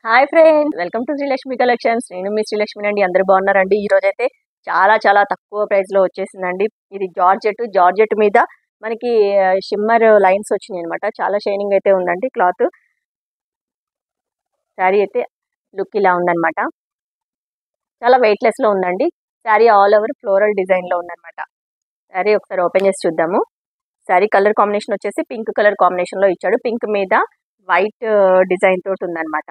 Hi friends, welcome to Srilakshmi collections. నేను మీ శ్రీలక్ష్మి అండి. అందరూ బాగున్నారండి. ఈ రోజు అయితే చాలా చాలా తక్కువ ప్రైస్ లో వచ్చేసిందండి. ఇది జార్జెట్ మీద మనకి షిమ్మర్ లైన్స్ వచ్చినాయి అనమాట. చాలా షైనింగ్ అయితే ఉందండి. క్లాత్ శారీ అయితే లుక్ ఇలా ఉందన్నమాట. చాలా వెయిట్లెస్ లో ఉందండి. Sari all over floral design లో ఉందన్నమాట. శారీ ఒకసారి ఓపెన్ చేసి చూద్దాము. శారీ కలర్ కాంబినేషన్ వచ్చేసి పింక్ కలర్ కాంబినేషన్ లో ఇచ్చాడు. పింక్ మీద వైట్ డిజైన్ తోటి ఉందన్నమాట.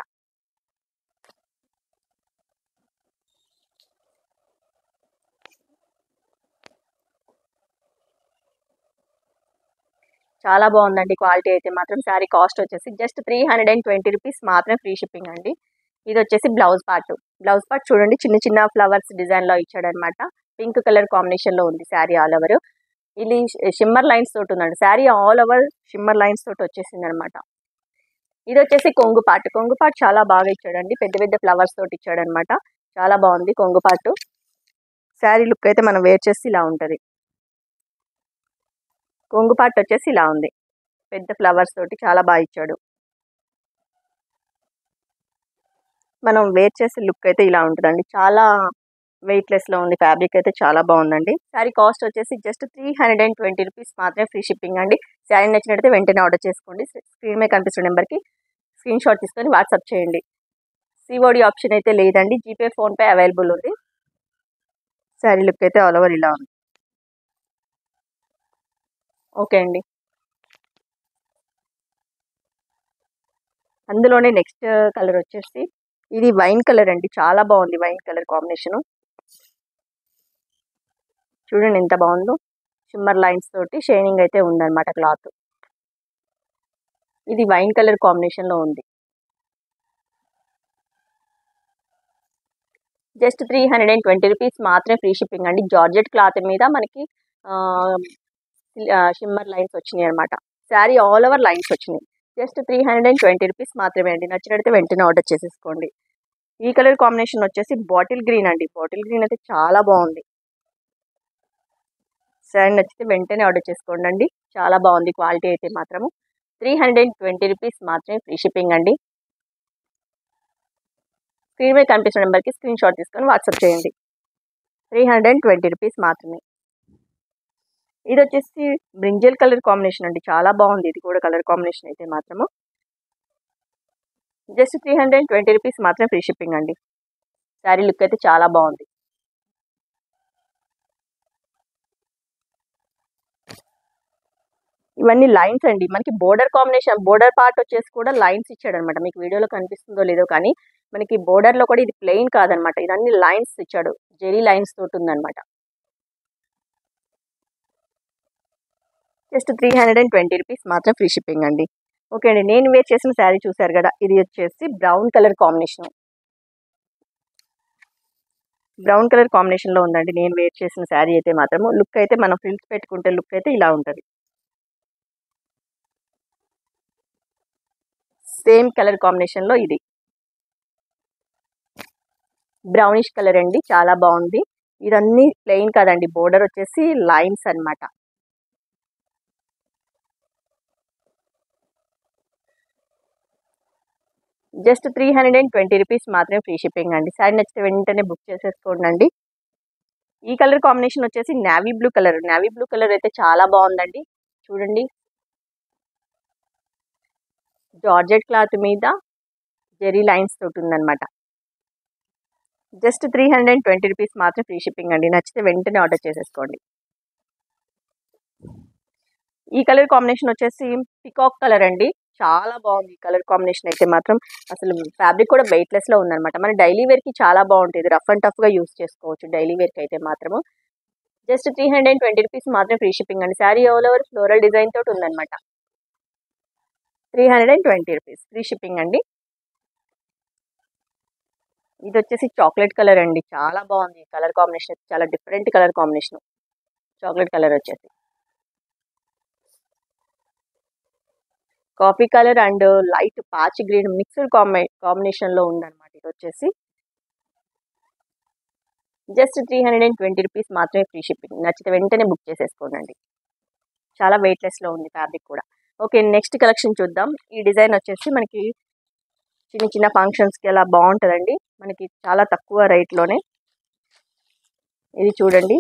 చాలా బాగుందండి. క్వాలిటీ అయితే మాత్రం. శారీ కాస్ట్ వచ్చేసి జస్ట్ 320 రూపీస్ మాత్రమే, ఫ్రీ షిప్పింగ్ అండి. ఇది వచ్చేసి బ్లౌజ్ పార్ట్ చూడండి, చిన్న చిన్న ఫ్లవర్స్ డిజైన్ లో ఇచ్చాడనమాట. పింక్ కలర్ కాంబినేషన్ లో ఉంది శారీ ఆల్ ఓవర్. ఇది షిమ్మర్ లైన్స్ తోటి ఉందండి. Sari all over shimmer lines తోటి వచ్చేసింది అనమాట. ఇది వచ్చేసి కొంగు పార్ట్ చాలా బాగా ఇచ్చాడండి. పెద్ద పెద్ద ఫ్లవర్స్ తోటి ఇచ్చాడనమాట. చాలా బాగుంది కొంగు పార్ట్. శారీ లుక్ అయితే మనం వేర్ చేసి ఇలా ఉంటది. కొంగు పార్ట్ వచ్చేసి ఇలా ఉంది, పెద్ద ఫ్లవర్స్ తోటి చాలా బాగా ఇచ్చాడు. మనం వేర్ చేసే లుక్ అయితే ఇలా ఉంటుందండి. చాలా వెయిట్లెస్ లో ఉంది. ఫ్యాబ్రిక్ అయితే చాలా బాగుందండి. శారీ కాస్ట్ వచ్చేసి జస్ట్ 320 రూపీస్ మాత్రమే, ఫ్రీ షిప్పింగ్ అండి. శారీ నచ్చినట్లయితే వెంటనే ఆర్డర్ చేసుకోండి. స్క్రీన్ మీద కనిపిస్తున్న నెంబర్కి స్క్రీన్ షాట్ తీసుకొని వాట్సాప్ చేయండి. సిఓడి ఆప్షన్ అయితే లేదండి. జీపే, ఫోన్పే అవైలబుల్ ఉంది. శారీ లుక్ అయితే ఆల్ ఓవర్ ఇలా ఉంది. ఓకే అండి. అందులోనే నెక్స్ట్ కలర్ వచ్చేసి ఇది వైన్ కలర్ అండి. చాలా బాగుంది వైన్ కలర్ కాంబినేషన్. చూడండి ఎంత బాగుందో. షిమ్మర్ లైన్స్ తోటి షైనింగ్ అయితే ఉందన్నమాట క్లాత్. ఇది వైన్ కలర్ కాంబినేషన్ లో ఉంది. జస్ట్ 320 రూపీస్ మాత్రమే, ఫ్రీ షిప్పింగ్ అండి. జార్జెట్ క్లాత్ మీద మనకి షిమ్మర్ లైన్స్ వచ్చినాయి అనమాట. శారీ ఆల్ ఓవర్ లైన్స్ వచ్చినాయి. జస్ట్ 320 రూపీస్ మాత్రమే అండి. నచ్చినట్లయితే వెంటనే ఆర్డర్ చేసేసుకోండి. ఈ కలర్ కాంబినేషన్ వచ్చేసి బాటిల్ గ్రీన్ అండి. బాటిల్ గ్రీన్ అయితే చాలా బాగుంది. శారీ నచ్చితే వెంటనే ఆర్డర్ చేసుకోండి అండి. చాలా బాగుంది క్వాలిటీ అయితే మాత్రము. 320 రూపీస్ మాత్రమే, ఫ్రీ షిప్పింగ్ అండి. స్క్రీన్ మీద కనిపిస్తున్న నెంబర్కి స్క్రీన్ షాట్ తీసుకొని వాట్సాప్ చేయండి. 320 రూపీస్ మాత్రమే. ఇది వచ్చేసి బ్రింజల్ కలర్ కాంబినేషన్ అండి. చాలా బాగుంది ఇది కూడా కలర్ కాంబినేషన్ అయితే మాత్రము. జస్ట్ 320 రూపీస్ మాత్రమే, ఫ్రీ షిప్పింగ్ అండి. శారీ లుక్ అయితే చాలా బాగుంది. ఇవన్నీ లైన్స్ అండి. మనకి బోర్డర్ కాంబినేషన్, బోర్డర్ పార్ట్ వచ్చేసి కూడా లైన్స్ ఇచ్చాడు అనమాట. మీకు వీడియోలో కనిపిస్తుందో లేదో కానీ మనకి బోర్డర్ లో కూడా ఇది ప్లెయిన్ కాదనమాట. ఇదన్నీ లైన్స్ ఇచ్చాడు. జెరీ లైన్స్ తోటి ఉందన్నమాట. జస్ట్ 320 రూపీస్ మాత్రం, ఫ్రీ షిప్పింగ్ అండి. ఓకే అండి. నేను వేర్ చేసిన శారీ చూసారు కదా, ఇది వచ్చేసి brown colour combination. Brown colour combination లో ఉందండి నేను వేర్ చేసిన శారీ అయితే మాత్రము. లుక్ అయితే మనం ఫ్రిల్స్ పెట్టుకుంటే లుక్ అయితే ఇలా ఉంటుంది. సేమ్ కలర్ కాంబినేషన్ లో ఇది బ్రౌనిష్ కలర్ అండి. చాలా బాగుంది. ఇదన్నీ ప్లెయిన్ కాదండి, బోర్డర్ వచ్చేసి లైన్స్ అన్నమాట. జస్ట్ 320 రూపీస్ మాత్రమే, ఫ్రీ షిప్పింగ్ అండి. శారీ నచ్చితే వెంటనే బుక్ చేసేసుకోండి అండి. ఈ కలర్ కాంబినేషన్ వచ్చేసి navy blue colour. Navy blue colour అయితే చాలా బాగుందండి. చూడండి, జార్జెట్ క్లాత్ మీద జెరీ లైన్స్ తోటి ఉందన్నమాట. జస్ట్ 320 రూపీస్ మాత్రం, ఫ్రీ షిప్పింగ్ అండి. నచ్చితే వెంటనే ఆర్డర్ చేసేసుకోండి. ఈ కలర్ కాంబినేషన్ వచ్చేసి పికాక్ కలర్ అండి. చాలా బాగుంది ఈ కలర్ కాంబినేషన్ అయితే మాత్రం. అసలు ఫ్యాబ్రిక్ కూడా వెయిట్లెస్ లో ఉందన్నమాట. మన డైలీ వేర్ కి చాలా బాగుంటుంది. రఫ్ అండ్ టఫ్ గా యూస్ చేసుకోవచ్చు డైలీ వేర్ కి అయితే మాత్రము. జస్ట్ 320 రూపీస్ మాత్రం, ఫ్రీ షిప్పింగ్ అండి. Sari all over floral design తోటి ఉందన్నమాట. 320 రూపీస్, ఫ్రీ షిప్పింగ్ అండి. ఇది వచ్చేసి చాక్లెట్ కలర్ అండి. చాలా బాగుంది కలర్ కాంబినేషన్. చాలా different colour combination. Chocolate colour వచ్చేసి coffee colour and light patch green mixed combination లో ఉందన్నమాట. ఇది వచ్చేసి జస్ట్ 320 రూపీస్ మాత్రమే, ఫ్రీ షిప్పింగ్. నచ్చితే వెంటనే బుక్ చేసేసుకోండి. చాలా వెయిట్లెస్ లో ఉంది ఫ్యాబ్రిక్ కూడా. ఓకే, నెక్స్ట్ కలెక్షన్ చూద్దాం. ఈ డిజైన్ వచ్చేసి మనకి చిన్న చిన్న ఫంక్షన్స్కి అలా బాగుంటుందండి. మనకి చాలా తక్కువ రేట్లోనే. ఇది చూడండి,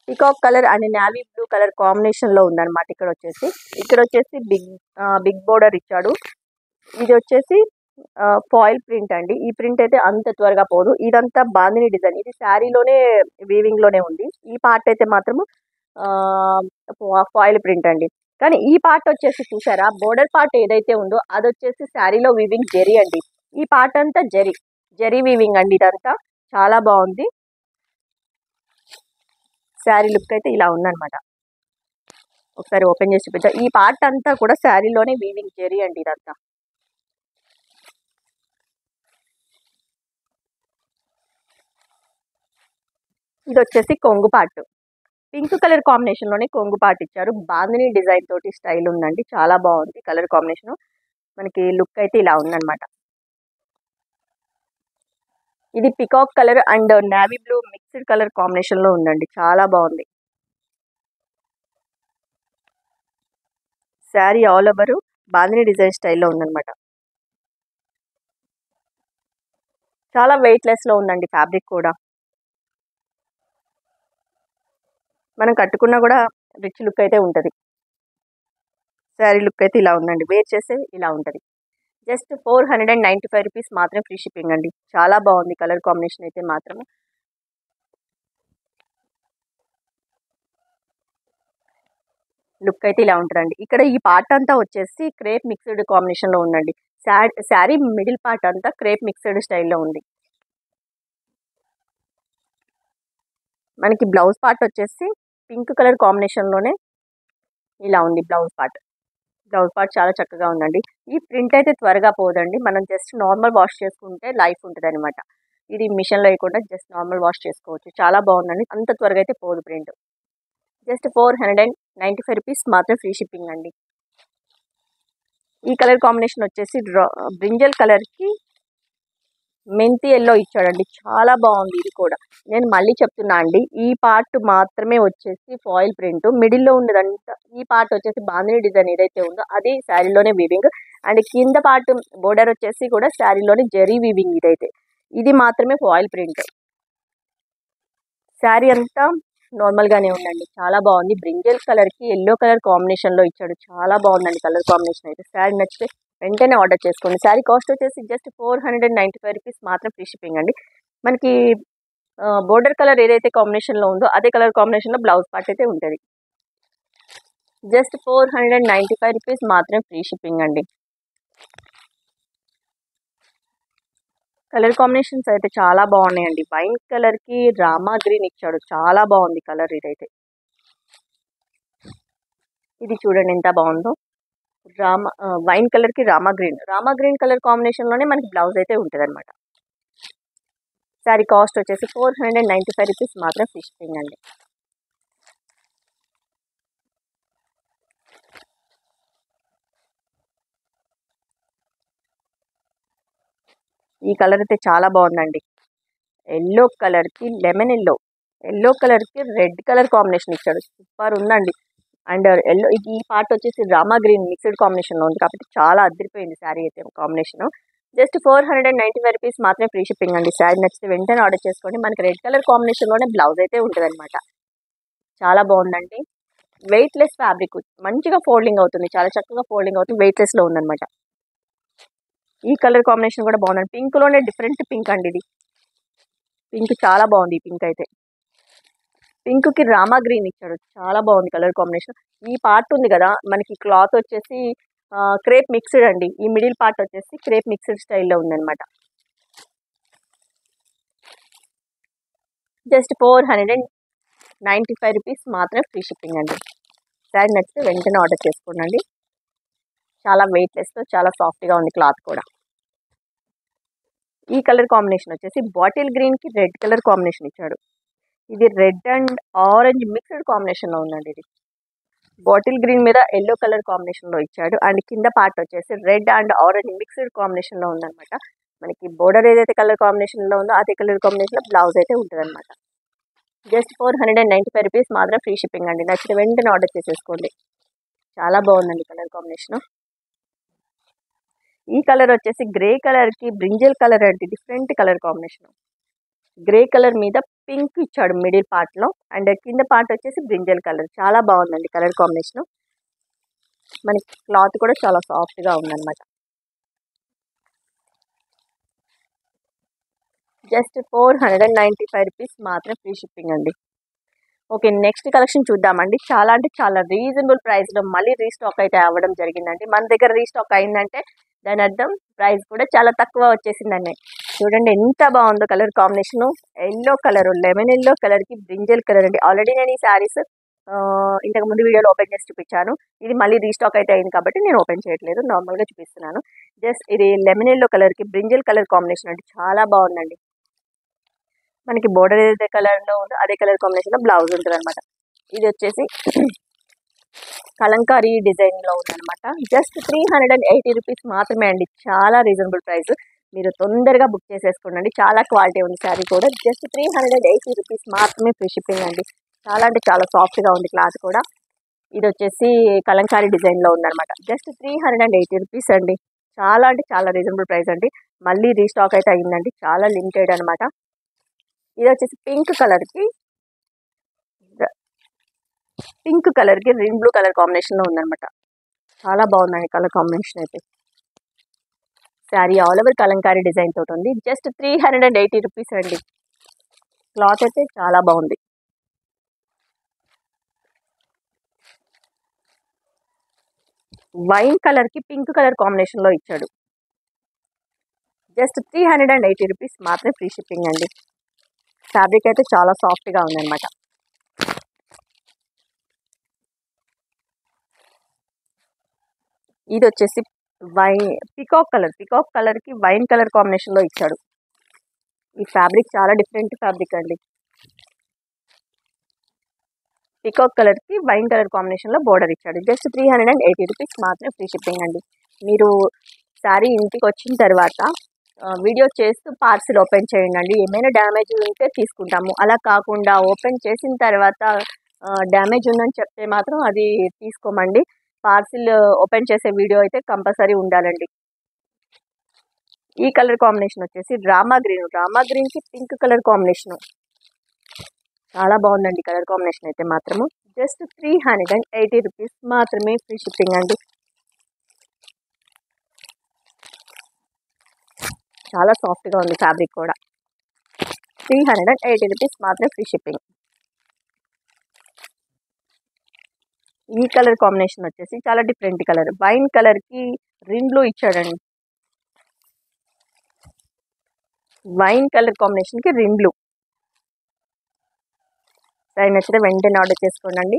peacock colour and navy blue colour కాంబినేషన్లో ఉందన్నమాట. ఇక్కడ వచ్చేసి బిగ్ బోర్డర్ ఇచ్చాడు. ఇది వచ్చేసి ఫాయిల్ ప్రింట్ అండి. ఈ ప్రింట్ అయితే అంత త్వరగా పోదు. ఇదంతా బాందిని డిజైన్. ఇది శారీలోనే వీవింగ్లోనే ఉంది. ఈ పార్ట్ అయితే మాత్రము ఫాయిల్ ప్రింట్ అండి. కానీ ఈ పార్ట్ వచ్చేసి చూసారా, బోర్డర్ పార్ట్ ఏదైతే ఉందో అది వచ్చేసి శారీలో వీవింగ్ జెరీ అండి. ఈ పార్ట్ అంతా జెరీ వీవింగ్ అండి. ఇదంతా చాలా బాగుంది. శారీ లుక్ అయితే ఇలా ఉందన్నమాట. ఒకసారి ఓపెన్ చేసి చూపిద్దాం. ఈ పార్ట్ అంతా కూడా శారీలోనే వీవింగ్ జెరీ అండి. ఇదంతా ఇది వచ్చేసి కొంగు పార్ట్. పింక్ కలర్ కాంబినేషన్ లోనే కొంగు పార్ట్ ఇచ్చారు. బాందిని డిజైన్ తోటి స్టైల్ ఉందండి. చాలా బాగుంది కలర్ కాంబినేషన్. మనకి లుక్ అయితే ఇలా ఉందన్నమాట. ఇది peacock colour and navy blue mixed colour combination లో ఉందండి. చాలా బాగుంది. Sari all over bandhani design స్టైల్లో ఉందన్నమాట. చాలా వెయిట్లెస్ లో ఉందండి ఫ్యాబ్రిక్ కూడా. మనం కట్టుకున్నా కూడా రిచ్ లుక్ అయితే ఉంటుంది. శారీ లుక్ అయితే ఇలా ఉందండి. వేర్ చేస్తే ఇలా ఉంటుంది. జస్ట్ 495 రూపీస్ మాత్రం ఫ్రీ షిప్పింగ్ అండి. చాలా బాగుంది కలర్ కాంబినేషన్ అయితే మాత్రం. లుక్ అయితే ఇలా ఉంటుందండి. ఇక్కడ ఈ పార్ట్ అంతా వచ్చేసి క్రేప్ మిక్స్డ్ కాంబినేషన్ లో ఉందండి. శారీ మిడిల్ పార్ట్ అంతా క్రేప్ మిక్స్డ్ స్టైల్లో ఉంది. మనకి బ్లౌజ్ పార్ట్ వచ్చేసి పింక్ కలర్ కాంబినేషన్ లోనే ఇలా ఉంది. బ్లౌజ్ పార్ట్ చాలా చక్కగా ఉందండి. ఈ ప్రింట్ అయితే త్వరగా పోదండి. మనం జస్ట్ నార్మల్ వాష్ చేసుకుంటే లైఫ్ ఉంటుంది అనమాట. ఇది మిషన్లో వేయకుండా జస్ట్ నార్మల్ వాష్ చేసుకోవచ్చు. చాలా బాగుందండి. అంత త్వరగా అయితే పోదు ప్రింట్. జస్ట్ 495 రూపీస్ మాత్రం ఫ్రీ షిప్పింగ్ అండి. ఈ కలర్ కాంబినేషన్ వచ్చేసి బ్రింజల్ కలర్కి మెంతి ఎల్లో ఇచ్చాడండి. చాలా బాగుంది. ఇది కూడా నేను మళ్ళీ చెప్తున్నా అండి, ఈ పార్ట్ మాత్రమే వచ్చేసి ఫాయిల్ ప్రింట్. మిడిల్లో ఉండదంతా ఈ పార్ట్ వచ్చేసి బాందిని డిజైన్ ఏదైతే ఉందో అది శారీలోనే వీవింగ్. అండ్ కింద పార్ట్ బోర్డర్ వచ్చేసి కూడా శారీలోనే జెరీ వీవింగ్. ఇది మాత్రమే ఫాయిల్ ప్రింట్. శారీ అంతా నార్మల్గానే ఉందండి. చాలా బాగుంది. బ్రింజల్ కలర్కి ఎల్లో కలర్ కాంబినేషన్లో ఇచ్చాడు. చాలా బాగుందండి కలర్ కాంబినేషన్ అయితే. శారీ నచ్చితే వెంటనే ఆర్డర్ చేసుకోండి. శారీ కాస్ట్ వచ్చేసి జస్ట్ 495 రూపీస్ మాత్రం ఫ్రీ షిప్పింగ్ అండి. మనకి బోర్డర్ కలర్ ఏదైతే కాంబినేషన్లో ఉందో అదే కలర్ కాంబినేషన్లో బ్లౌజ్ పార్ట్ అయితే ఉంటుంది. జస్ట్ 495 రూపీస్ మాత్రం ఫ్రీ షిప్పింగ్ అండి. కలర్ కాంబినేషన్స్ అయితే చాలా బాగున్నాయండి. వైన్ కలర్కి రామా గ్రీన్ ఇచ్చాడు. చాలా బాగుంది కలర్ ఇదైతే. ఇది చూడండి ఎంత బాగుందో. వైన్ కలర్కి రామా గ్రీన్ కలర్ కాంబినేషన్లోనే మనకి బ్లౌజ్ అయితే ఉంటుంది అనమాట. శారీ కాస్ట్ వచ్చేసి 495 రూపీస్ మాత్రం ఫ్రీ షిప్పింగ్ అండి. ఈ కలర్ అయితే చాలా బాగుందండి. ఎల్లో కలర్కి లెమన్ ఎల్లో కలర్కి రెడ్ కలర్ కాంబినేషన్ ఇచ్చాడు. సూపర్ ఉందండి. అండ్ ఎల్లో ఈ పార్ట్ వచ్చేసి రామా గ్రీన్ మిక్స్డ్ కాంబినేషన్లో ఉంది కాబట్టి చాలా అదిరిపోయింది శారీ అయితే కాంబినేషన్. జస్ట్ 495 రూపీస్ మాత్రమే ఫ్రీ షిప్పింగ్ అండి. శారీ నచ్చితే వెంటనే ఆర్డర్ చేసుకోండి. మనకి రెడ్ కలర్ కాంబినేషన్లోనే బ్లౌజ్ అయితే ఉంటుంది అనమాట. చాలా బాగుందండి. వెయిట్లెస్ ఫ్యాబ్రిక్, మంచిగా ఫోల్డింగ్ అవుతుంది. చాలా చక్కగా ఫోల్డింగ్ అవుతుంది. వెయిట్లెస్లో ఉందన్నమాట. ఈ కలర్ కాంబినేషన్ కూడా బాగుందండి. పింక్లోనే డిఫరెంట్ పింక్ అండి. ఇది పింక్ చాలా బాగుంది. ఈ పింక్ అయితే పింక్కి రామా గ్రీన్ ఇచ్చాడు. చాలా బాగుంది కలర్ కాంబినేషన్. ఈ పార్ట్ ఉంది కదా మనకి క్లాత్ వచ్చేసి క్రేప్ మిక్స్డ్ అండి. ఈ మిడిల్ పార్ట్ వచ్చేసి క్రేప్ మిక్స్డ్ స్టైల్లో ఉందన్నమాట. జస్ట్ 495 రూపీస్ మాత్రమే ఫ్రీ షిప్పింగ్ అండి. శారీ నచ్చితే వెంటనే ఆర్డర్ చేసుకోండి. చాలా వెయిట్లెస్తో చాలా సాఫ్ట్గా ఉంది క్లాత్ కూడా. ఈ కలర్ కాంబినేషన్ వచ్చేసి బాటిల్ గ్రీన్కి రెడ్ కలర్ కాంబినేషన్ ఇచ్చాడు. ఇది రెడ్ అండ్ ఆరెంజ్ మిక్స్డ్ కాంబినేషన్లో ఉందండి. ఇది బాటిల్ గ్రీన్ మీద ఎల్లో కలర్ కాంబినేషన్లో ఇచ్చాడు. అండ్ కింద పార్ట్ వచ్చేసి రెడ్ అండ్ ఆరెంజ్ మిక్స్డ్ కాంబినేషన్లో ఉందన్నమాట. మనకి బోర్డర్ ఏదైతే కలర్ కాంబినేషన్లో ఉందో అదే కలర్ కాంబినేషన్లో బ్లౌజ్ అయితే ఉంటుంది అనమాట. జస్ట్ 495 రూపీస్ మాత్రం ఫ్రీ షిప్పింగ్ అండి. నచ్చితే వెంటనే ఆర్డర్ చేసేసుకోండి. చాలా బాగుందండి కలర్ కాంబినేషన్. ఈ కలర్ వచ్చేసి గ్రే కలర్కి బ్రింజల్ కలర్ అంటే different colour combination. Grey colour మీద పింక్ ఇచ్చాడు మిడిల్ పార్ట్లో, అండ్ కింద పార్ట్ వచ్చేసి బ్రింజల్ కలర్. చాలా బాగుందండి కలర్ కాంబినేషన్. మనకి క్లాత్ కూడా చాలా సాఫ్ట్గా ఉందన్నమాట. జస్ట్ 495 రూపీస్ మాత్రం ఫ్రీ షిప్పింగ్ అండి. ఓకే, నెక్స్ట్ కలెక్షన్ చూద్దామండి. చాలా అంటే చాలా రీజనబుల్ ప్రైస్లో మళ్ళీ రీస్టాక్ అయితే అవ్వడం జరిగిందండి. మన దగ్గర రీస్టాక్ అయిందంటే దాని అర్థం ప్రైస్ కూడా చాలా తక్కువ వచ్చేసిందండి. చూడండి ఎంత బాగుందో colour combination. Yellow colour, lemon yellow కలర్కి బ్రింజల్ కలర్ అండి. ఆల్రెడీ నేను ఈ శారీస్ ఇంతకు ముందు వీడియోలో ఓపెన్ చేసి చూపించాను. ఇది మళ్ళీ రీస్టాక్ అయితే అయింది కాబట్టి నేను ఓపెన్ చేయట్లేదు, నార్మల్గా చూపిస్తున్నాను. జస్ట్ ఇది లెమన్ ఎల్లో కలర్కి బ్రింజల్ కలర్ కాంబినేషన్ అండి. చాలా బాగుందండి. మనకి బోర్డర్ ఏదైతే కలర్లో ఉందో అదే కలర్ కాంబినేషన్లో బ్లౌజ్ ఉంటుంది అనమాట. ఇది వచ్చేసి కలంకారీ డిజైన్లో ఉందన్నమాట. జస్ట్ 380 రూపీస్ మాత్రమే అండి. చాలా రీజనబుల్ ప్రైస్. మీరు తొందరగా బుక్ చేసేసుకోండి. చాలా క్వాలిటీ ఉంది శారీ కూడా. జస్ట్ 380 రూపీస్ మాత్రమే ఫ్రీ షిప్పింగ్ అండి. చాలా అంటే చాలా సాఫ్ట్గా ఉంది క్లాత్ కూడా. ఇది వచ్చేసి కలంకారీ డిజైన్లో ఉందన్నమాట. జస్ట్ 380 రూపీస్ అండి. చాలా అంటే చాలా రీజనబుల్ ప్రైస్ అండి. మళ్ళీ రీస్టాక్ అయితే అయిందండి. చాలా లిమిటెడ్ అనమాట. ఇది వచ్చేసి పింక్ కలర్కి రింగ్ బ్లూ కలర్ కాంబినేషన్లో ఉందన్నమాట. చాలా బాగుందండి కలర్ కాంబినేషన్ అయితే. Sari all over Kalamkari design తోటి ఉంది. జస్ట్ 380 రూపీస్ అండి. క్లాత్ అయితే చాలా బాగుంది. వైన్ కలర్కి పింక్ కలర్ కాంబినేషన్లో ఇచ్చాడు. జస్ట్ 380 రూపీస్ మాత్రమే ఫ్రీ షిప్పింగ్ అండి. ఫ్యాబ్రిక్ అయితే చాలా సాఫ్ట్గా ఉందన్నమాట. ఇది వచ్చేసి పికాక్ కలర్కి వైన్ కలర్ కాంబినేషన్లో ఇచ్చాడు. ఈ ఫ్యాబ్రిక్ చాలా డిఫరెంట్ ఫ్యాబ్రిక్ అండి. పికాక్ కలర్కి వైన్ కలర్ కాంబినేషన్లో బోర్డర్ ఇచ్చాడు. జస్ట్ 380 రూపీస్ మాత్రమే ఫ్రీ షిప్పింగ్ అండి. మీరు శారీ ఇంటికి వచ్చిన తర్వాత వీడియో చేస్తూ పార్సిల్ ఓపెన్ చేయండి అండి. ఏమైనా డ్యామేజ్ ఉంటే తీసుకుంటాము. అలా కాకుండా ఓపెన్ చేసిన తర్వాత డ్యామేజ్ ఉందని చెప్తే మాత్రం అది తీసుకోమండి. పార్సిల్ ఓపెన్ చేసే వీడియో అయితే కంపల్సరీ ఉండాలండి. ఈ కలర్ కాంబినేషన్ వచ్చేసి రామా గ్రీన్కి పింక్ కలర్ కాంబినేషన్. చాలా బాగుందండి కలర్ కాంబినేషన్ అయితే మాత్రము. జస్ట్ 380 రూపీస్ మాత్రమే ఫ్రీ షిప్పింగ్ అండి. చాలా సాఫ్ట్గా ఉంది ఫ్యాబ్రిక్ కూడా. 380 రూపీస్ మాత్రమే ఫ్రీ షిప్పింగ్. ఈ కలర్ కాంబినేషన్ వచ్చేసి చాలా డిఫరెంట్ కలర్. వైన్ కలర్కి రింగ్ బ్లూ ఇచ్చాడండి. వైన్ కలర్ కాంబినేషన్కి రింగ్ బ్లూ. సరే, నచ్చితే వెంటనే ఆర్డర్ చేసుకోండి.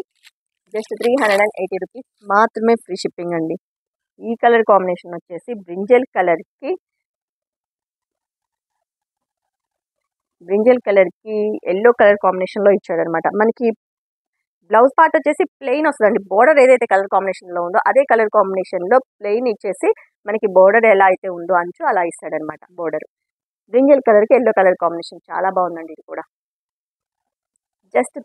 జస్ట్ 380 రూపీస్ మాత్రమే ఫ్రీ షిప్పింగ్ అండి. ఈ కలర్ కాంబినేషన్ వచ్చేసి బ్రింజల్ కలర్కి ఎల్లో కలర్ కాంబినేషన్లో ఇచ్చాడు అనమాట. మనకి బ్లౌజ్ పార్ట్ వచ్చేసి ప్లెయిన్ వస్తుందండి. బోర్డర్ ఏదైతే కలర్ కాంబినేషన్లో ఉందో అదే కలర్ కాంబినేషన్లో ప్లెయిన్ ఇచ్చేసి మనకి బోర్డర్ ఎలా అయితే ఉందో అంచు అలా ఇస్తాడనమాట బోర్డర్. బ్రింజల్ కలర్కి ఎల్లో కలర్ కాంబినేషన్ చాలా బాగుందండి. ఇది కూడా జస్ట్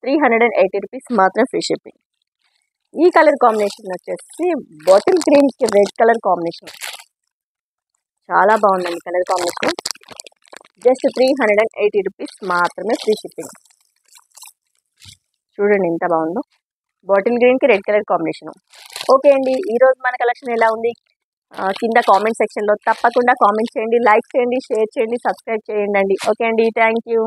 380 రూపీస్ మాత్రం ఫ్రీ షిప్పింగ్. ఈ కలర్ కాంబినేషన్ వచ్చేసి బాటిల్ గ్రీన్కి రెడ్ కలర్ కాంబినేషన్. చాలా బాగుందండి కలర్ కాంబినేషన్. జస్ట్ 380 రూపీస్ మాత్రమే ఫ్రీ షిప్పింగ్. చూడండి ఎంత బాగుందో. బాటిల్ గ్రీన్కి రెడ్ కలర్ కాంబినేషన్. ఓకే అండి, ఈరోజు మన కలెక్షన్ ఎలా ఉంది కింద కామెంట్ సెక్షన్లో తప్పకుండా కామెంట్ చేయండి, లైక్ చేయండి, షేర్ చేయండి, సబ్స్క్రైబ్ చేయండి అండి. ఓకే అండి, థ్యాంక్ యూ.